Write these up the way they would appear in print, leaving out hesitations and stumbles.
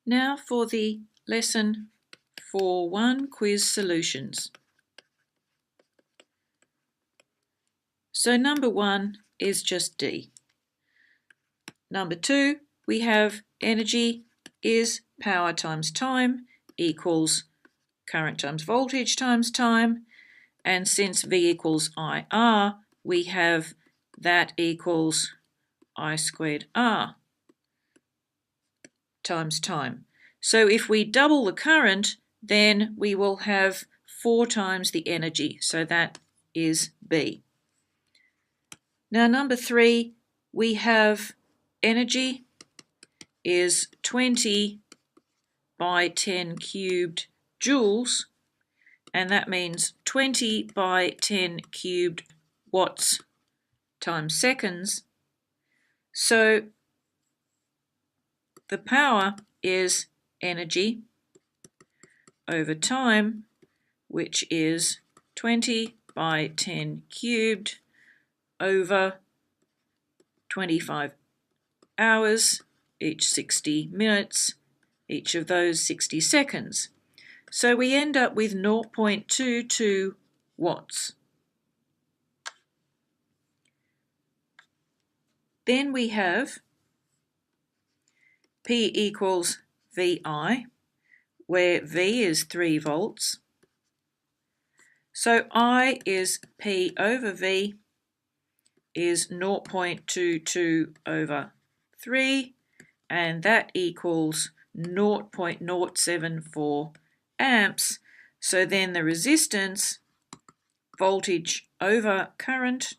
Now for the lesson 4.1 quiz solutions. So number 1 is just D. Number 2, we have energy is power times time equals current times voltage times time. And since V equals IR, we have that equals I squared R times time. So if we double the current, then we will have 4 times the energy. So that is B. Now number 3, we have energy is 20 by 10 cubed joules, and that means 20 by 10 cubed watts times seconds. So the power is energy over time, which is 20 by 10 cubed over 25 hours, each 60 minutes, each of those 60 seconds. So we end up with 0.22 watts. Then we have P equals VI, where V is 3 volts. So I is P over V is 0.22 over 3, and that equals 0.074 amps. So then the resistance, voltage over current,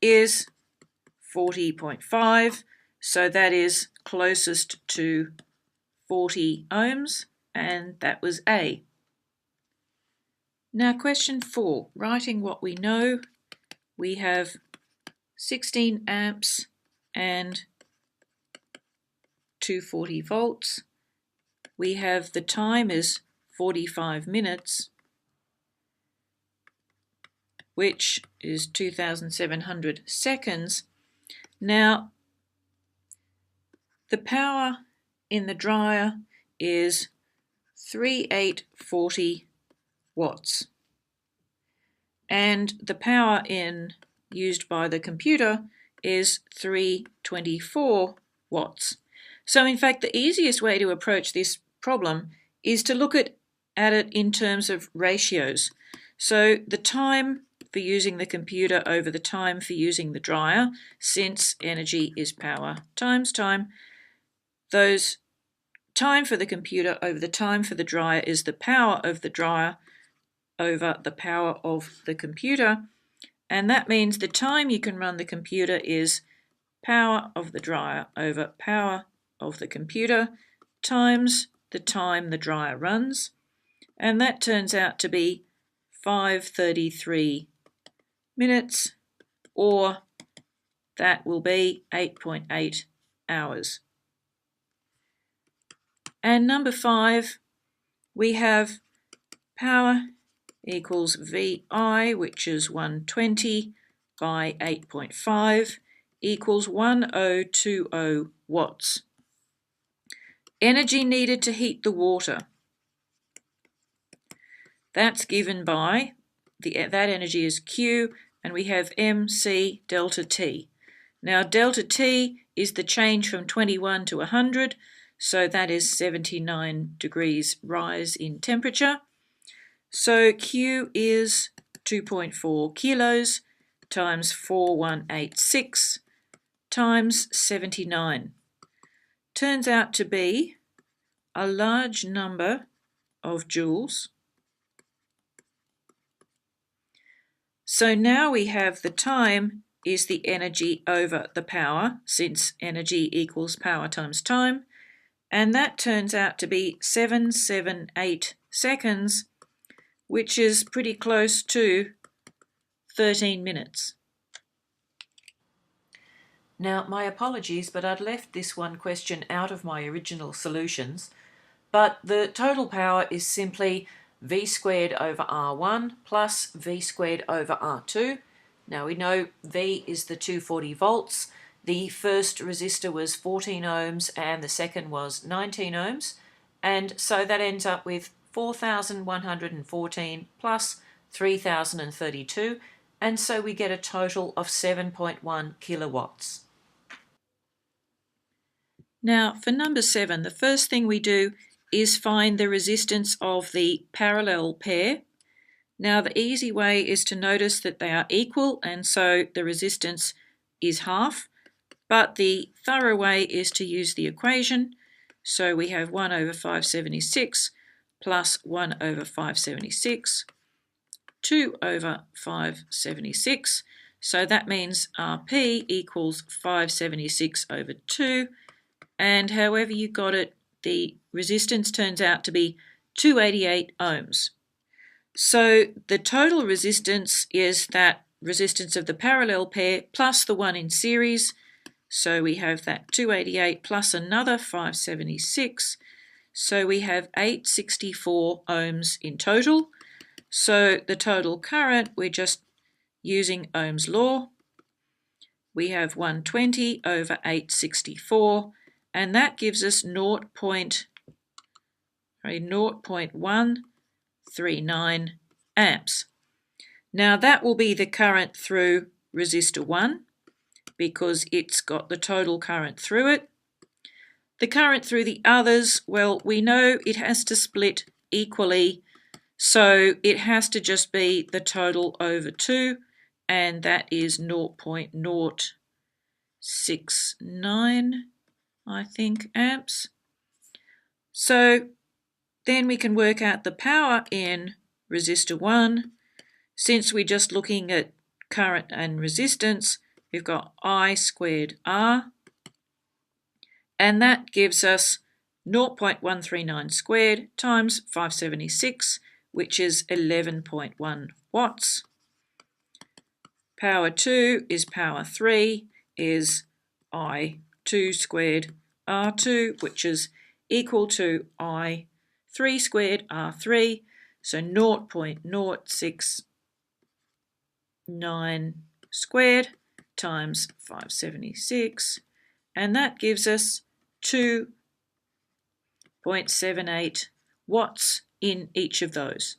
is 40.5. So that is closest to 40 ohms, and that was A. Now question 4, writing what we know, we have 16 amps and 240 volts. We have the time is 45 minutes, which is 2,700 seconds. Now, the power in the dryer is 3840 watts. And the power used by the computer is 324 watts. So in fact, the easiest way to approach this problem is to look at it in terms of ratios. So the time for using the computer over the time for using the dryer, since energy is power times time, those time for the computer over the time for the dryer is the power of the dryer over the power of the computer, and that means the time you can run the computer is power of the dryer over power of the computer times the time the dryer runs, and that turns out to be 5:33 minutes, or that will be 8.8 hours. And number 5, we have power equals VI, which is 120 by 8.5 equals 1020 watts. Energy needed to heat the water. That's given by, that energy is Q, and we have MC delta T. Now delta T is the change from 21 to 100, so that is 79 degrees rise in temperature. So Q is 2.4 kilos times 4186 times 79. Turns out to be a large number of joules. So now we have the time is the energy over the power, since energy equals power times time, and that turns out to be 778 seconds, which is pretty close to 13 minutes. Now, my apologies, but I'd left this one question out of my original solutions, but the total power is simply V squared over R1 plus V squared over R2. Now we know V is the 240 volts. the first resistor was 14 ohms and the second was 19 ohms, and so that ends up with 4,114 plus 3,032, and so we get a total of 7.1 kilowatts. Now for number 7, the first thing we do is find the resistance of the parallel pair. Now the easy way is to notice that they are equal, and so the resistance is half, but the thorough way is to use the equation. So we have 1 over 576 plus 1 over 576, 2 over 576. So that means Rp equals 576 over 2, and however you got it, the resistance turns out to be 288 ohms. So the total resistance is that resistance of the parallel pair plus the one in series. So we have that 288 plus another 576. So we have 864 ohms in total. So the total current, we're just using Ohm's law. We have 120 over 864, and that gives us 0.139 amps. Now that will be the current through resistor 1 because it's got the total current through it. The current through the others, well, we know it has to split equally, so it has to just be the total over 2, and that is 0.069, I think, amps. So then we can work out the power in resistor 1. Since we're just looking at current and resistance, we've got I squared R, and that gives us 0.139 squared times 576, which is 11.1 watts. Power 2 is power 3, is I2 squared R2, which is equal to I3 squared R3, so 0.069 squared times 576, and that gives us 2.78 watts in each of those.